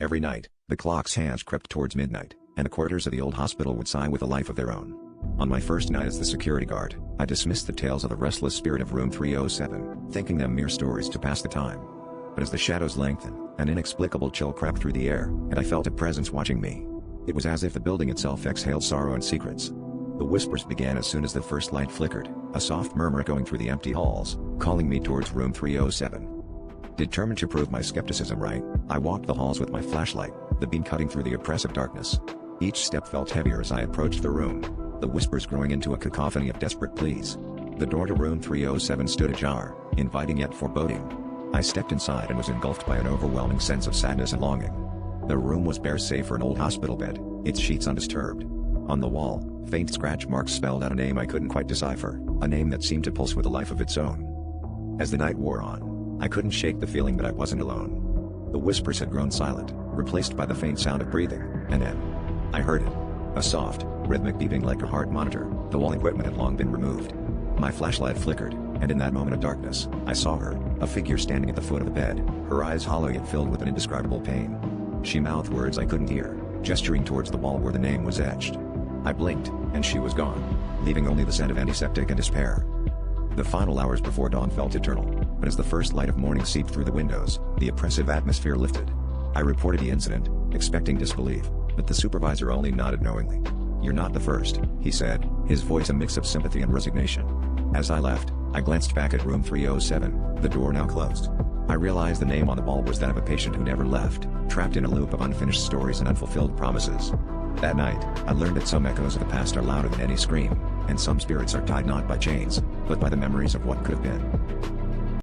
Every night, the clock's hands crept towards midnight, and the corridors of the old hospital would sigh with a life of their own. On my first night as the security guard, I dismissed the tales of the restless spirit of room 307, thinking them mere stories to pass the time. But as the shadows lengthened, an inexplicable chill crept through the air, and I felt a presence watching me. It was as if the building itself exhaled sorrow and secrets. The whispers began as soon as the first light flickered, a soft murmur going through the empty halls, calling me towards room 307. Determined to prove my skepticism right, I walked the halls with my flashlight, the beam cutting through the oppressive darkness. Each step felt heavier as I approached the room, the whispers growing into a cacophony of desperate pleas. The door to room 307 stood ajar, inviting yet foreboding. I stepped inside and was engulfed by an overwhelming sense of sadness and longing. The room was bare save for an old hospital bed, its sheets undisturbed. On the wall, faint scratch marks spelled out a name I couldn't quite decipher, a name that seemed to pulse with a life of its own. As the night wore on, I couldn't shake the feeling that I wasn't alone. The whispers had grown silent, replaced by the faint sound of breathing, and then I heard it. A soft, rhythmic beeping like a heart monitor, though all equipment had long been removed. My flashlight flickered, and in that moment of darkness, I saw her, a figure standing at the foot of the bed, her eyes hollow yet filled with an indescribable pain. She mouthed words I couldn't hear, gesturing towards the wall where the name was etched. I blinked, and she was gone, leaving only the scent of antiseptic and despair. The final hours before dawn felt eternal, but as the first light of morning seeped through the windows, the oppressive atmosphere lifted. I reported the incident, expecting disbelief, but the supervisor only nodded knowingly. "You're not the first," he said, his voice a mix of sympathy and resignation. As I left, I glanced back at room 307, the door now closed. I realized the name on the wall was that of a patient who never left, trapped in a loop of unfinished stories and unfulfilled promises. That night, I learned that some echoes of the past are louder than any scream, and some spirits are tied not by chains, but by the memories of what could have been.